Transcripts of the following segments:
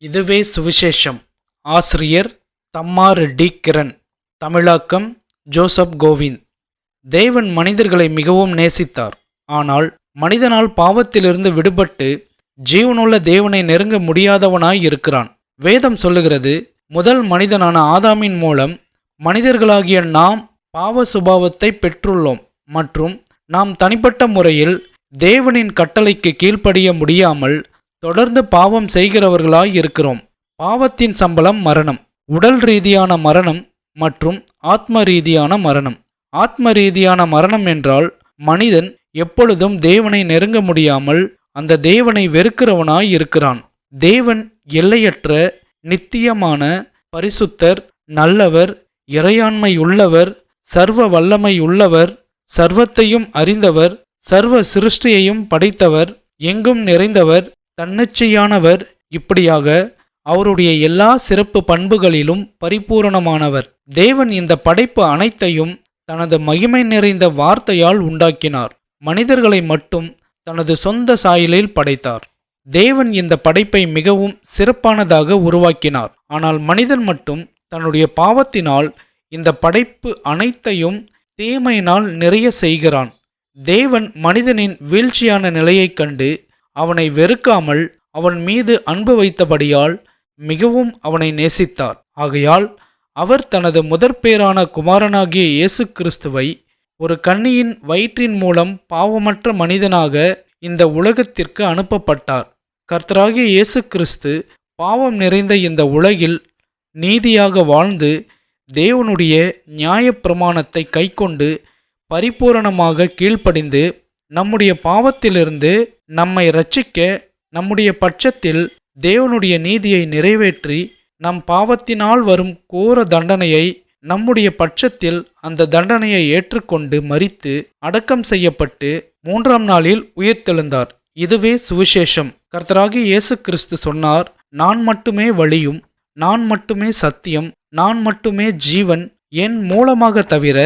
இதுவே சுவிசேஷம். ஆசிரியர் தம்மார் டி. கிரண். தமிழாக்கம் ஜோசப் கோவிந்த். தேவன் மனிதர்களை மிகவும் நேசித்தார். ஆனால் மனிதனால் பாவத்திலிருந்து விடுபட்டு ஜீவனுள்ள தேவனை நெருங்க முடியாதவனாய் இருக்கிறான். வேதம் சொல்லுகிறது, முதல் மனிதனான ஆதாமின் மூலம் மனிதர்களாகிய நாம் பாவ சுபாவத்தை பெற்றுள்ளோம் மற்றும் நாம் தனிப்பட்ட முறையில் தேவனின் கட்டளைக்கு கீழ்ப்படிய முடியாமல் தொடர்ந்து பாவம் செய்கிறவர்களாய் இருக்கிறோம். பாவத்தின் சம்பளம் மரணம், உடல் ரீதியான மரணம் மற்றும் ஆத்ம ரீதியான மரணம். ஆத்ம ரீதியான மரணம் என்றால் மனிதன் எப்பொழுதும் தேவனை நெருங்க முடியாமல் அந்த தேவனை வெறுக்கிறவனாய் இருக்கிறான். தேவன் எல்லையற்ற, நித்தியமான, பரிசுத்தர், நல்லவர், இறையாண்மை உள்ளவர், சர்வ வல்லமை உள்ளவர், சர்வத்தையும் அறிந்தவர், சர்வ சிருஷ்டியையும் படைத்தவர், எங்கும் நிறைந்தவர், தன்னிச்சையானவர். இப்படியாக அவருடைய எல்லா சிறப்பு பண்புகளிலும் பரிபூரணமானவர். தேவன் இந்த படைப்பு அனைத்தையும் தனது மகிமை நிறைந்த வார்த்தையால் உண்டாக்கினார். மனிதர்களை மட்டும் தனது சொந்த சாயலில் படைத்தார். தேவன் இந்த படைப்பை மிகவும் சிறப்பானதாக உருவாக்கினார். ஆனால் மனிதன் மட்டும் தன்னுடைய பாவத்தினால் இந்த படைப்பு அனைத்தையும் தீமையினால் நிறைய செய்கிறான். தேவன் மனிதனின் வீழ்ச்சியான நிலையைக் கண்டு அவனை வெறுக்காமல் அவன் மீது அன்பு வைத்தபடியால் மிகவும் அவனை நேசித்தார். ஆகையால் அவர் தனது முதற்பேறான குமாரனாகிய இயேசு கிறிஸ்துவை ஒரு கன்னியின் வயிற்றின் மூலம் பாவமற்ற மனிதனாக இந்த உலகத்திற்கு அனுப்பப்பட்டார். கர்த்தராகிய இயேசு கிறிஸ்து பாவம் நிறைந்த இந்த உலகில் நீதியாக வாழ்ந்து தேவனுடைய நியாயப்பிரமாணத்தை கைக்கொண்டு பரிபூரணமாக கீழ்ப்படிந்து நம்முடைய பாவத்திலிருந்து நம்மை இரட்சிக்க நம்முடைய பட்சத்தில் தேவனுடைய நீதியை நிறைவேற்றி நம் பாவத்தினால் வரும் கோர தண்டனையை நம்முடைய பட்சத்தில் அந்த தண்டனையை ஏற்றுக்கொண்டு மரித்து அடக்கம் செய்யப்பட்டு 3ஆம் நாளில் உயிர்த்தெழுந்தார். இதுவே சுவிசேஷம். கர்த்தராகிய இயேசு கிறிஸ்து சொன்னார், நான் மட்டுமே வழியும், நான் மட்டுமே சத்தியம், நான் மட்டுமே ஜீவன். என் மூலமாக தவிர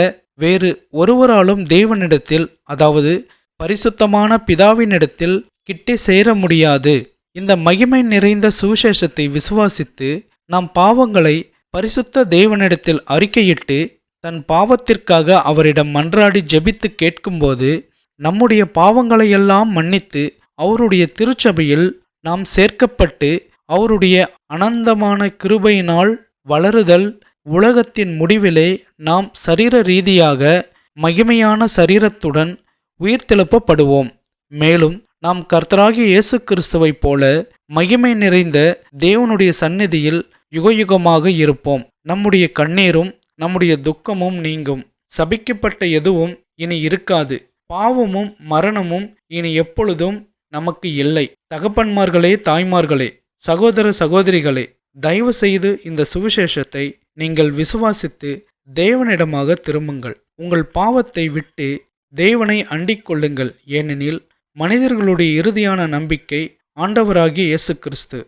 வேறு ஒருவராலும் தேவனிடத்தில், அதாவது பரிசுத்தமான பிதாவினிடத்தில் கிட்டே சேர முடியாது. இந்த மகிமை நிறைந்த சுவிசேஷத்தை விசுவாசித்து நம் பாவங்களை பரிசுத்த தேவனிடத்தில் அறிக்கையிட்டு தன் பாவத்திற்காக அவரிடம் மன்றாடி ஜெபித்து கேட்கும்போது நம்முடைய பாவங்களையெல்லாம் மன்னித்து அவருடைய திருச்சபையில் நாம் சேர்க்கப்பட்டு அவருடைய அனந்தமான கிருபையினால் வளருதல், உலகத்தின் முடிவிலே நாம் சரீர ரீதியாக மகிமையான சரீரத்துடன் உயிர்த்தெழுப்பப்படுவோம். மேலும் நாம் கர்த்தராகிய இயேசு கிறிஸ்துவைப் போல மகிமை நிறைந்த தேவனுடைய சந்நிதியில் யுகயுகமாக இருப்போம். நம்முடைய கண்ணீரும் நம்முடைய துக்கமும் நீங்கும். சபிக்கப்பட்ட எதுவும் இனி இருக்காது. பாவமும் மரணமும் இனி எப்பொழுதும் நமக்கு இல்லை. தகப்பன்மார்களே, தாய்மார்களே, சகோதர சகோதரிகளே, தயவு செய்து இந்த சுவிசேஷத்தை நீங்கள் விசுவாசித்து தேவனிடமாக திரும்புங்கள். உங்கள் பாவத்தை விட்டு தேவனை அண்டிக் கொள்ளுங்கள். ஏனெனில் மனிதர்களுடைய இறுதியான நம்பிக்கை ஆண்டவராகிய இயேசு கிறிஸ்து.